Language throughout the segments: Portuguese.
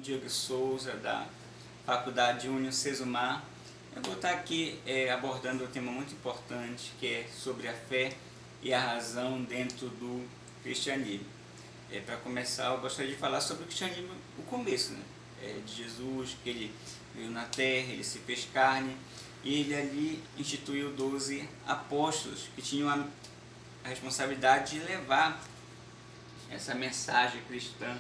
Diego Souza, da Faculdade União-Sesumar. Eu vou estar aqui abordando um tema muito importante, que é sobre a fé e a razão dentro do cristianismo. Para começar, eu gostaria de falar sobre o cristianismo, o começo, né? De Jesus, que ele veio na terra, ele se fez carne, e ele ali instituiu 12 apóstolos, que tinham a responsabilidade de levar essa mensagem cristã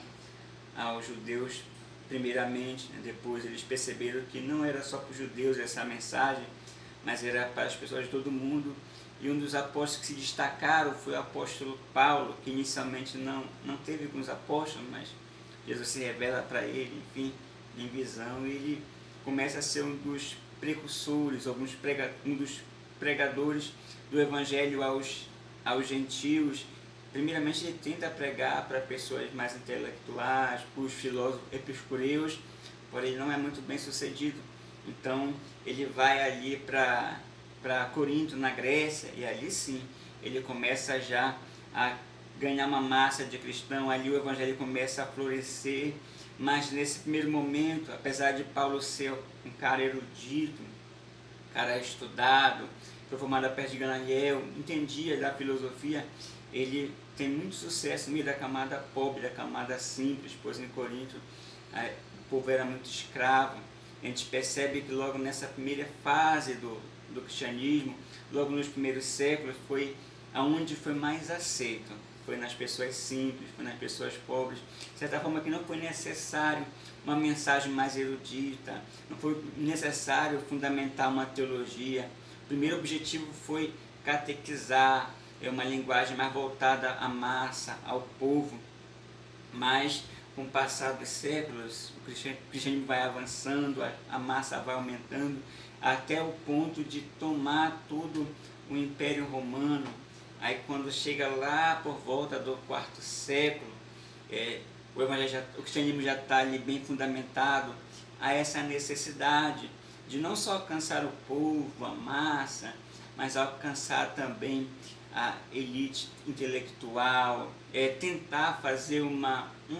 aos judeus primeiramente, né? Depois eles perceberam que não era só para os judeus essa mensagem, mas era para as pessoas de todo mundo. E um dos apóstolos que se destacaram foi o apóstolo Paulo, que inicialmente não teve com os apóstolos, mas Jesus se revela para ele, enfim, em visão, e ele começa a ser um dos precursores, um dos pregadores do evangelho aos gentios. Primeiramente ele tenta pregar para pessoas mais intelectuais, para os filósofos epicureus, porém ele não é muito bem sucedido. Então ele vai ali para Corinto, na Grécia, e ali sim ele começa já a ganhar uma massa de cristão, ali o evangelho começa a florescer. Mas nesse primeiro momento, apesar de Paulo ser um cara erudito, um cara estudado, foi formado perto de Gamaliel, entendia da filosofia, ele tem muito sucesso no meio da camada pobre, da camada simples, pois em Corinto o povo era muito escravo. A gente percebe que logo nessa primeira fase do cristianismo, logo nos primeiros séculos, foi aonde foi mais aceito. Foi nas pessoas simples, foi nas pessoas pobres. De certa forma que não foi necessário uma mensagem mais erudita, não foi necessário fundamentar uma teologia. O primeiro objetivo foi catequizar, uma linguagem mais voltada à massa, ao povo. Mas com o passar dos séculos, o cristianismo vai avançando, a massa vai aumentando, até o ponto de tomar todo o Império Romano. Aí quando chega lá por volta do quarto século, o cristianismo já está ali bem fundamentado, a essa necessidade de não só alcançar o povo, a massa, mas alcançar também a elite intelectual, tentar fazer um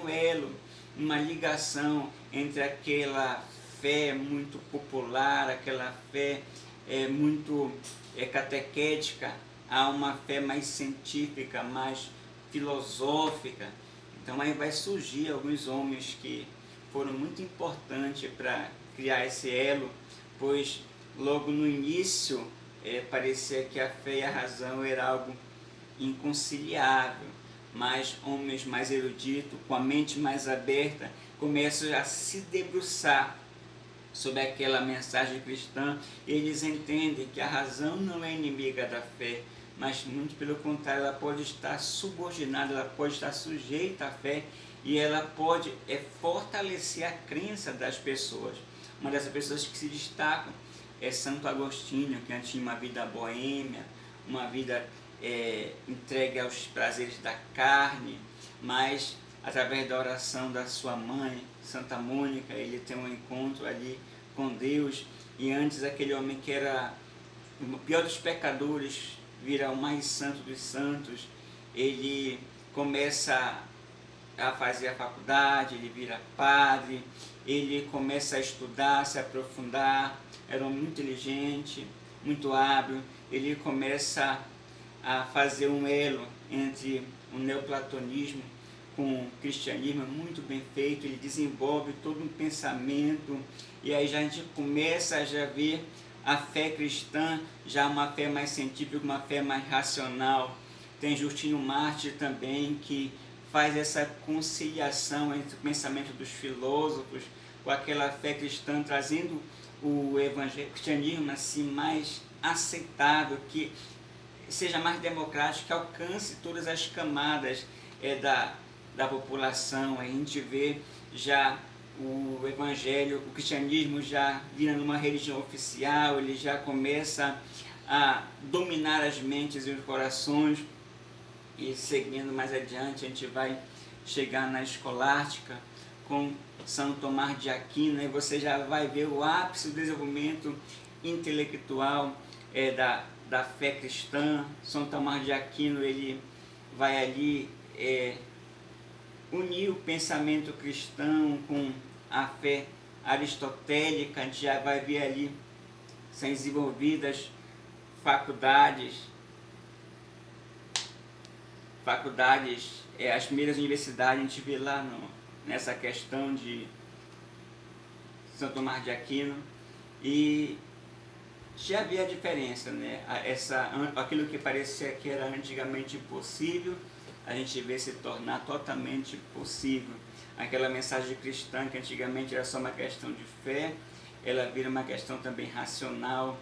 elo, uma ligação entre aquela fé muito popular, aquela fé muito catequética, a uma fé mais científica, mais filosófica. Então aí vai surgir alguns homens que foram muito importantes para criar esse elo, pois logo no início parecia que a fé e a razão era algo inconciliável, mas homens mais eruditos, com a mente mais aberta, começam a se debruçar sobre aquela mensagem cristã, e eles entendem que a razão não é inimiga da fé, mas muito pelo contrário, ela pode estar subordinada, ela pode estar sujeita à fé, e ela pode fortalecer a crença das pessoas. Uma dessas pessoas que se destacam é Santo Agostinho, que antes tinha uma vida boêmia, uma vida entregue aos prazeres da carne, mas através da oração da sua mãe, Santa Mônica, ele tem um encontro ali com Deus, e antes aquele homem que era o pior dos pecadores vira o mais santo dos santos. Ele começa a fazer a faculdade, ele vira padre, ele começa a estudar, se aprofundar, era um muito inteligente, muito hábil, ele começa a fazer um elo entre o neoplatonismo com o cristianismo, muito bem feito. Ele desenvolve todo um pensamento, e aí já a gente começa a já ver a fé cristã, já uma fé mais científica, uma fé mais racional. Tem Justino Mártir também, que faz essa conciliação entre o pensamento dos filósofos com aquela fé cristã, trazendo o cristianismo assim mais aceitável, que seja mais democrático, que alcance todas as camadas da população. A gente vê já o evangelho, o cristianismo já vira numa religião oficial, ele já começa a dominar as mentes e os corações, e seguindo mais adiante a gente vai chegar na escolástica com São Tomás de Aquino, e você já vai ver o ápice do desenvolvimento intelectual da fé cristã. São Tomás de Aquino, ele vai ali unir o pensamento cristão com a fé aristotélica, a gente já vai ver ali são desenvolvidas faculdades, as primeiras universidades, a gente vê lá nessa questão de São Tomás de Aquino, e já havia a diferença, né? Aquilo que parecia que era antigamente impossível, a gente vê se tornar totalmente possível. Aquela mensagem cristã que antigamente era só uma questão de fé, ela vira uma questão também racional.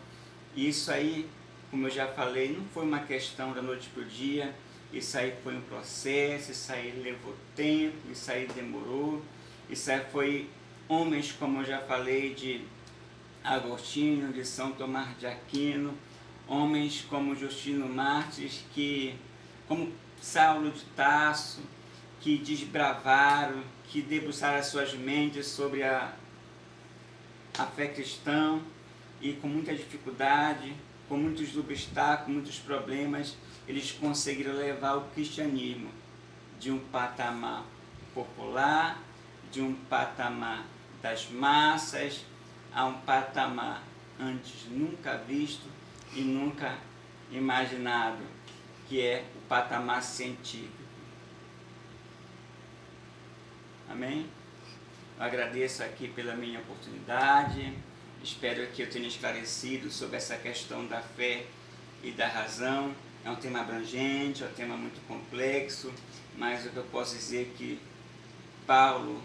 E isso aí, como eu já falei, não foi uma questão da noite para o dia, isso aí foi um processo, isso aí levou tempo, isso aí demorou, isso aí foi homens, como eu já falei, de Agostinho, de São Tomás de Aquino, homens como Justino Mártires, como Saulo de Tarso, que desbravaram, que debruçaram as suas mentes sobre a fé cristã, e com muita dificuldade, com muitos obstáculos, muitos problemas, eles conseguiram levar o cristianismo de um patamar popular, de um patamar das massas, a um patamar antes nunca visto e nunca imaginado, que é o patamar científico. Amém? Eu agradeço aqui pela minha oportunidade, espero que eu tenha esclarecido sobre essa questão da fé e da razão. É um tema abrangente, é um tema muito complexo, mas o que eu posso dizer é que Paulo,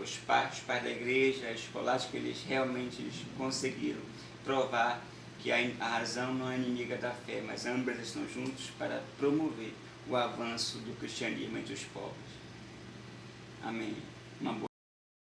os pais da igreja, os escolásticos, eles realmente conseguiram provar que a razão não é inimiga da fé, mas ambas estão juntos para promover o avanço do cristianismo entre os povos. Amém. Uma boa